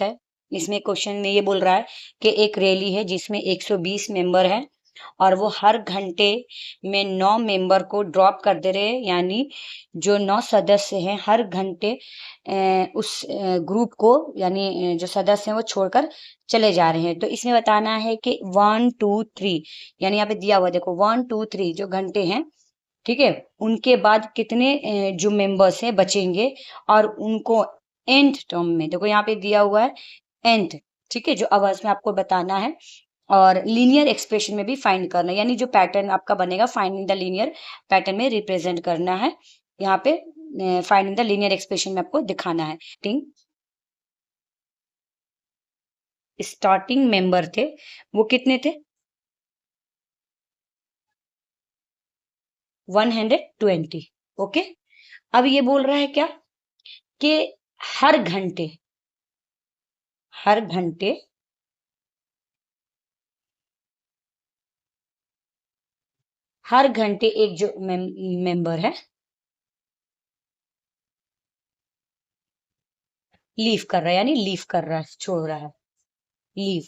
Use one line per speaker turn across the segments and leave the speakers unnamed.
है। इसमें क्वेश्चन में ये बोल रहा है कि एक रैली है जिसमें 120 मेंबर हैं और वो हर घंटे में 9 मेंबर को ड्रॉप कर दे रहे हैं, यानी जो 9 सदस्य हैं हर घंटे उस ग्रुप को यानी जो सदस्य हैं वो छोड़कर चले जा रहे हैं। तो इसमें बताना है कि 1 2 3 यानी यहाँ पे दिया हुआ देखो 1 2 3 जो घंटे हैं, ठीक है, उनके बाद कितने जो मेंबर्स हैं बचेंगे और उनको एंड टर्म में देखो यहाँ पे दिया हुआ है एंड, ठीक है, जो आवर्स में आपको बताना है और लीनियर एक्सप्रेशन में भी फाइंड करना है, यानी जो पैटर्न आपका बनेगा find in the linear pattern में रिप्रेजेंट करना है। यहाँ पे find in the linear expression में आपको दिखाना है। स्टार्टिंग मेंबर थे वो कितने थे 120। ओके, अब ये बोल रहा है क्या कि हर घंटे हर घंटे हर घंटे एक जो मेंबर है लीव कर रहा है, यानी लीव कर रहा है, छोड़ रहा है, लीव।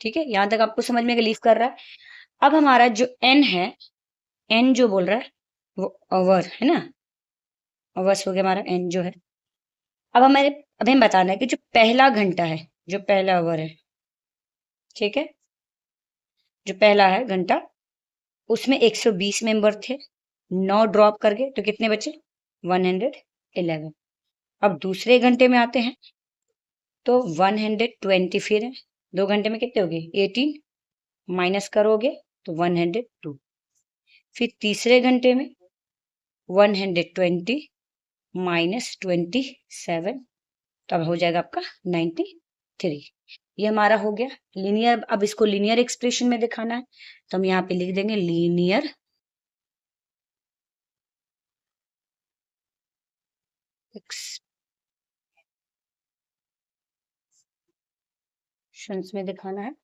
ठीक है, यहां तक आपको समझ में लीव कर रहा है। अब हमारा जो एन है, एन जो बोल रहा है वो अवर है ना, अवर्स हो गया हमारा एन जो है। अब हमें बताना है कि जो पहला घंटा है, जो पहला अवर है, ठीक है, जो पहला है घंटा उसमें 120 मेंबर थे, 9 ड्रॉप करके तो कितने बचे 111। अब दूसरे घंटे में आते हैं तो 120 फिर है, 2 घंटे में कितने हो गए 18, माइनस करोगे तो 102। फिर तीसरे घंटे में 120 माइनस 27, तो अब हो जाएगा आपका 93। ये हमारा हो गया लीनियर। अब इसको लीनियर एक्सप्रेशन में दिखाना है तो हम यहाँ पे लिख देंगे लीनियर एक्सप्रेशन में दिखाना है।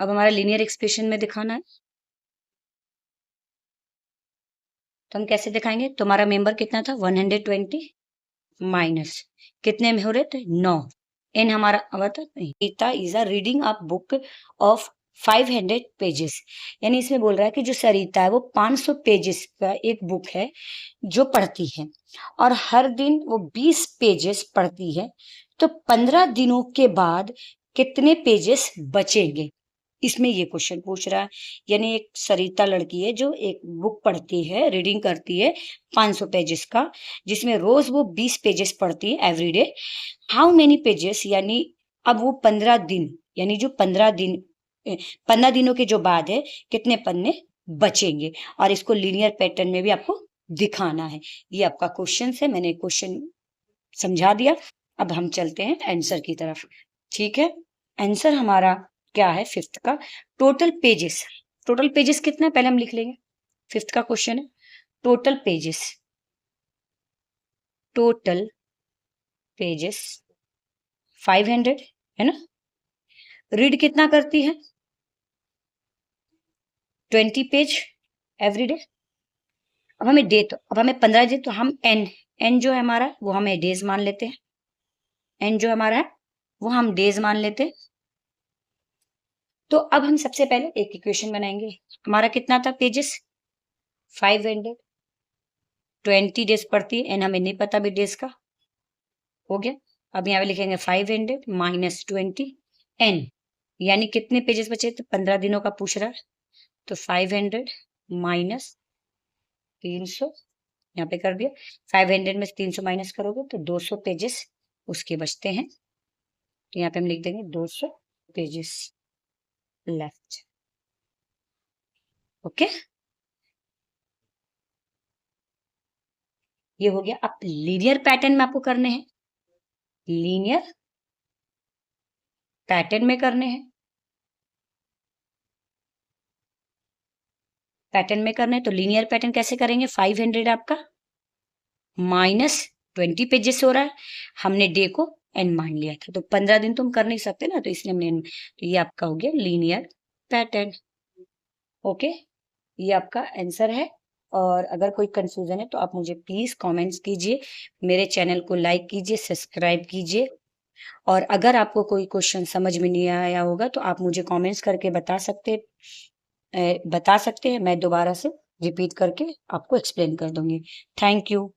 अब हमारा लीनियर एक्सप्रेशन में दिखाना है तो हम कैसे दिखाएंगे, तुम्हारा मेंबर कितना था 120 माइनस कितने में हो रहे थे 9, एन हमारा अवता Geeta is a reading a book of 500 pages, यानी इसमें बोल रहा है कि जो सरिता है वो 500 पेजेस का एक बुक है जो पढ़ती है और हर दिन वो 20 पेजेस पढ़ती है, तो 15 दिनों के बाद कितने पेजेस बचेंगे, इसमें ये क्वेश्चन पूछ रहा है। यानी एक सरिता लड़की है जो एक बुक पढ़ती है, रीडिंग करती है 500 पेजेस का, जिसमें रोज वो 20 पेजेस पढ़ती है एवरीडे। हाउ मेनी पेजेस, यानी अब वो 15 दिन, यानी जो 15 दिनों के जो बाद है कितने पन्ने बचेंगे, और इसको लीनियर पैटर्न में भी आपको दिखाना है। ये आपका क्वेश्चन है, मैंने क्वेश्चन समझा दिया। अब हम चलते हैं आंसर की तरफ। ठीक है, आंसर हमारा क्या है फिफ्थ का, टोटल पेजेस। टोटल पेजेस कितना है पहले हम लिख लेंगे, फिफ्थ का क्वेश्चन है टोटल पेजेस, टोटल पेजेस 500 है ना, रीड कितना करती है 20 पेज एवरीडे। अब हमें डे, तो अब हमें 15 डे, तो हम एन जो है हमारा वो हमें डेज मान लेते हैं, एन जो हमारा है वो हम डेज मान लेते हैं। तो अब हम सबसे पहले एक इक्वेशन बनाएंगे, हमारा कितना था पेजेस 500, 20 डेज पढ़ती है एंड हमें नहीं पता भी डेज का, हो गया। अब यहाँ पे लिखेंगे 500 माइनस 20 एन, यानी कितने पेजेस बचे, तो 15 दिनों का पूछ रहा है, तो 500 माइनस 300 यहाँ पे कर दिया, 500 में 300 माइनस करोगे तो 200 पेजेस उसके बचते हैं, तो यहाँ पे हम लिख देंगे 200 पेजेस लेफ्ट। ओके, ये हो गया। अब लीनियर पैटर्न में आपको करने हैं, लीनियर पैटर्न में करने हैं, पैटर्न में करना है तो लीनियर पैटर्न कैसे करेंगे, 500 आपका माइनस 20 पेजेस हो रहा है, हमने डे को एन मान लिया था, तो 15 दिन तो हम कर नहीं सकते ना, तो इसलिए हमने तो ये आपका हो गया लीनियर पैटर्न। ओके, ये आपका आंसर है। और अगर कोई कंफ्यूजन है तो आप मुझे प्लीज कमेंट्स कीजिए, मेरे चैनल को लाइक कीजिए, सब्सक्राइब कीजिए, और अगर आपको कोई क्वेश्चन समझ में नहीं आया होगा तो आप मुझे कमेंट्स करके बता सकते हैं, मैं दोबारा से रिपीट करके आपको एक्सप्लेन कर दूंगी। Thank you.